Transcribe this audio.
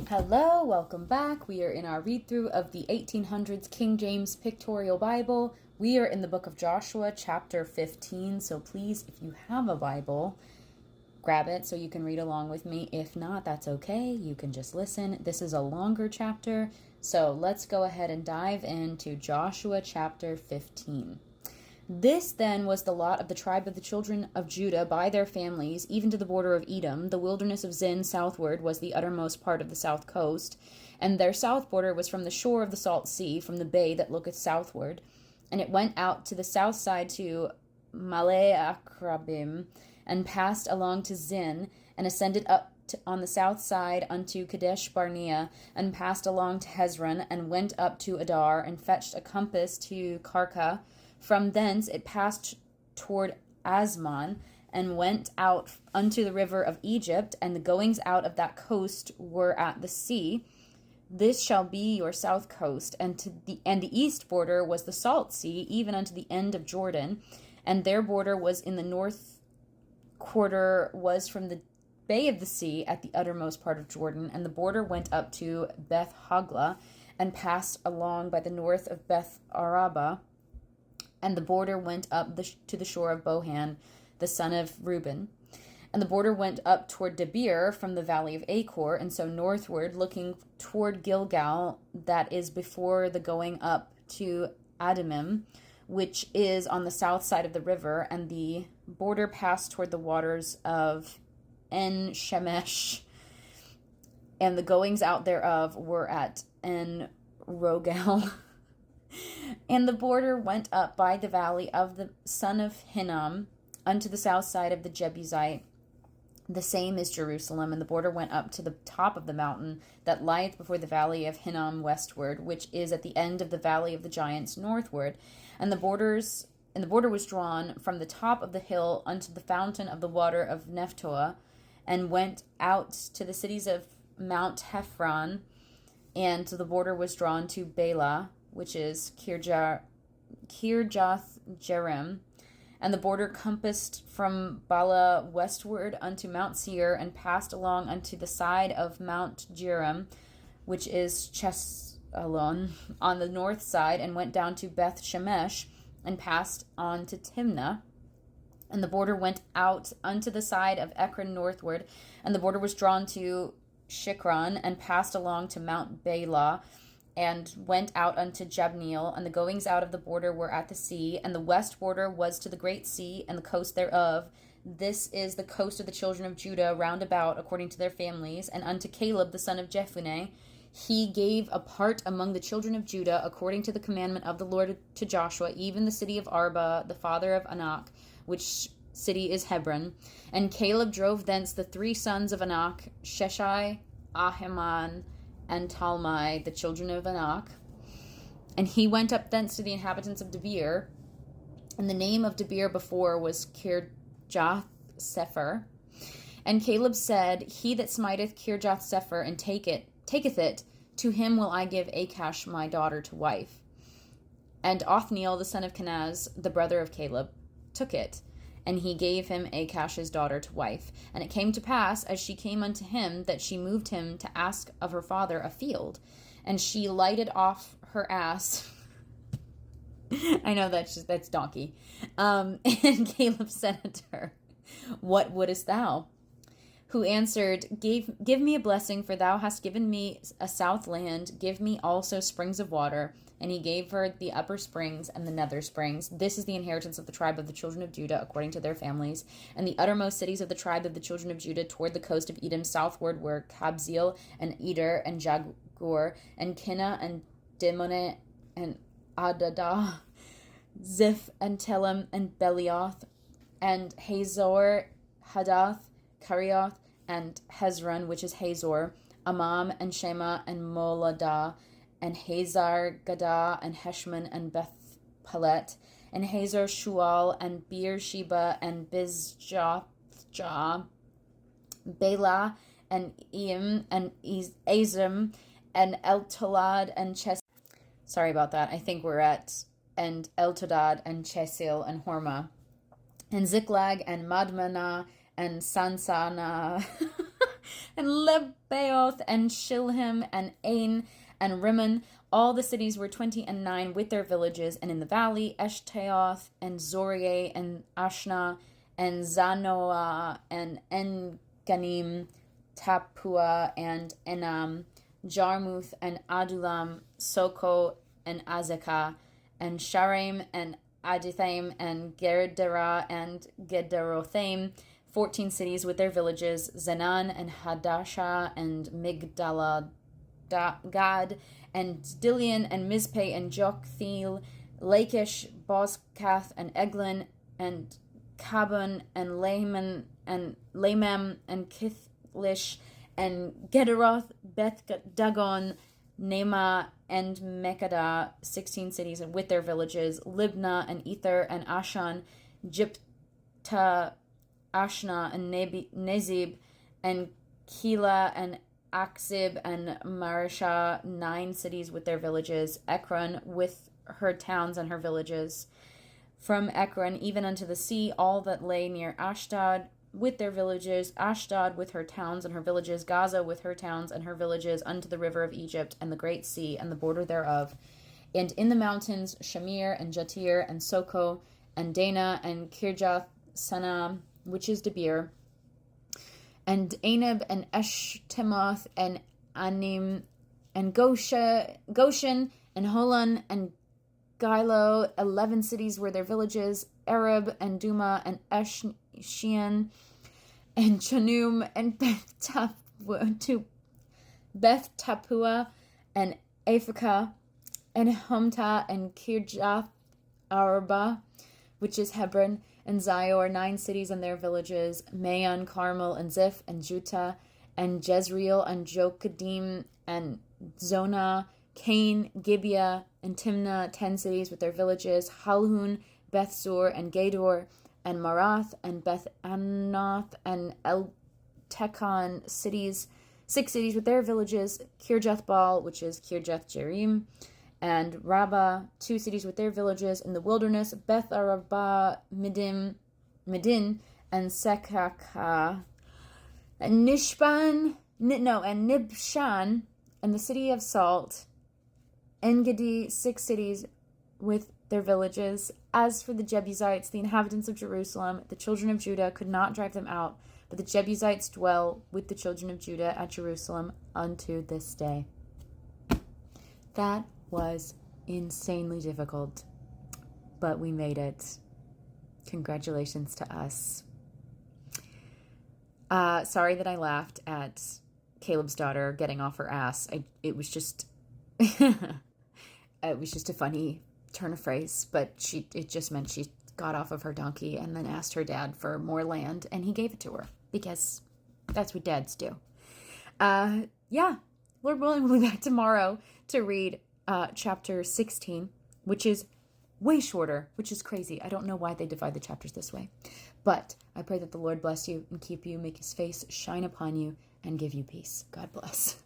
Hello, welcome back. We are in our read through of the 1800s King James Pictorial Bible. We are in the book of Joshua, chapter 15. So please, if you have a Bible, grab it so you can read along with me. If not, that's okay. You can just listen. This is a longer chapter. So let's go ahead and dive into Joshua chapter 15. This then was the lot of the tribe of the children of Judah by their families, even to the border of Edom. The wilderness of Zin southward was the uttermost part of the south coast, and their south border was from the shore of the salt sea, from the bay that looketh southward. And it went out to the south side to Maleakrabim, and passed along to Zin, and ascended up on the south side unto Kadesh Barnea, and passed along to Hezron, and went up to Adar, and fetched a compass to Karka. From thence it passed toward Asmon, and went out unto the river of Egypt, and the goings out of that coast were at the sea. This shall be your south coast, and the east border was the salt sea, even unto the end of Jordan, and their border was in the north quarter was from the bay of the sea at the uttermost part of Jordan, and the border went up to Beth Hoglah, and passed along by the north of Beth Araba, and the border went up to the shore of Bohan, the son of Reuben. And the border went up toward Debir from the valley of Achor, and so northward, looking toward Gilgal, that is before the going up to Adamim, which is on the south side of the river, and the border passed toward the waters of En Shemesh, and the goings out thereof were at En Rogel. And the border went up by the valley of the son of Hinnom unto the south side of the Jebusite. The same is Jerusalem, and the border went up to the top of the mountain that lieth before the valley of Hinnom westward, which is at the end of the valley of the giants northward. And the border was drawn from the top of the hill unto the fountain of the water of Nephtoah, and went out to the cities of Mount Hephron, and the border was drawn to Bela, which is Kirjath Jearim, and the border compassed from Bala westward unto Mount Seir, and passed along unto the side of Mount Jearim, which is Chesalon, on the north side, and went down to Beth Shemesh, and passed on to Timnah. And the border went out unto the side of Ekron northward, and the border was drawn to Shikron, and passed along to Mount Bela, and went out unto Jabneel, and the goings out of the border were at the sea, and the west border was to the great sea, and the coast thereof. This is the coast of the children of Judah round about, according to their families. And unto Caleb the son of Jephunneh he gave a part among the children of Judah, according to the commandment of the Lord to Joshua, even the city of Arba, the father of Anak, which city is Hebron. And Caleb drove thence the three sons of Anak, Sheshai, Ahiman, and Talmai, the children of Anak. And he went up thence to the inhabitants of Debir. And the name of Debir before was Kirjath Sepher. And Caleb said, He that smiteth Kirjath Sepher and taketh it, to him will I give Achash my daughter to wife. And Othniel the son of Kenaz, the brother of Caleb, took it, and he gave him Achash's daughter to wife. And it came to pass, as she came unto him, that she moved him to ask of her father a field. And she lighted off her ass. I know that's donkey. And Caleb said unto her, What wouldest thou? Who answered, Give me a blessing, for thou hast given me a south land. Give me also springs of water. And he gave her the upper springs and the nether springs. This is the inheritance of the tribe of the children of Judah, according to their families. And the uttermost cities of the tribe of the children of Judah toward the coast of Edom southward were Kabzeel, and Eder, and Jagur, and Kinnah, and Dimone, and Adadah, Ziph, and Telem, and Belioth, and Hazor, Hadath, Karioth, and Hezron, which is Hazor, Amam, and Shema, and Moladah, and Hazar Gadah, and Heshman, and Beth Pelet, and Hazar Shual, and Beersheba, and Bizjothjah, Bela, and Eim, and Azim, and Eltolad, and Sorry about that. I think we're at and Eltodad, and Chesil, and Hormah, and Ziklag, and Madmanah, and Sansana, and Lebaoth, and Shilhim, and Ain, and Rimmon. All the cities were 29 with their villages, and in the valley, Eshtaoth, and Zoriah, and Ashna, and Zanoah, and En-Ganim, Tapua, and Enam, Jarmuth, and Adulam, Soko, and Azekah, and Sharim, and Adithaim, and Gerderah, and Gederothaim, 14 cities with their villages, Zenan, and Hadashah, and Migdalad, Gad, and Dilian, and Mizpeh, and Joktheel, Lachish, Bozkath, and Eglon, and Kabun, and Lamem, and Kithlish, and Gederoth, Beth Dagon, Nema, and Mekada, 16 cities with their villages, Libnah, and Ether, and Ashan, Jipta, Ashna, and Nezib, and Keilah, and Aksib, and Marishah, 9 cities with their villages, Ekron with her towns and her villages. From Ekron even unto the sea, all that lay near Ashdod with their villages, Ashdod with her towns and her villages, Gaza with her towns and her villages, unto the river of Egypt, and the great sea, and the border thereof. And in the mountains, Shamir, and Jatir, and Soko, and Dana, and Kirjath Sanah, which is Debir, and Anab, and Eshtemoth, and Anim, and Goshen, and Holon, and Gilo, 11 cities were their villages, Arab, and Duma, and Eshian, and Chanum, and Beth Tapua, and Aphekah, and Humta, and Kirjath Arba, which is Hebron, and Zior, 9 cities and their villages, Maon, Carmel, and Ziph, and Juta, and Jezreel, and Jokadim, and Zonah, Cain, Gibeah, and Timnah, 10 cities with their villages, Halhun, Bethsur, and Gedor, and Marath, and Beth Anoth, and El-Tekon, 6 cities with their villages, Kirjath Baal, which is Kirjath Jearim, and Rabbah, 2 cities with their villages in the wilderness, Beth Arabah, Midin, and Sekaka, and Nibshan, and the city of Salt, En-Gedi, 6 cities with their villages. As for the Jebusites, the inhabitants of Jerusalem, the children of Judah could not drive them out, but the Jebusites dwell with the children of Judah at Jerusalem unto this day. That was insanely difficult, but we made it. Congratulations to us. Sorry that I laughed at Caleb's daughter getting off her ass. It was just it was just a funny turn of phrase, but it just meant she got off of her donkey and then asked her dad for more land, and he gave it to her because that's what dads do. Yeah, Lord willing, we'll be back tomorrow to read chapter 16, which is way shorter, which is crazy. I don't know why they divide the chapters this way, but I pray that the Lord bless you and keep you, make his face shine upon you, and give you peace. God bless.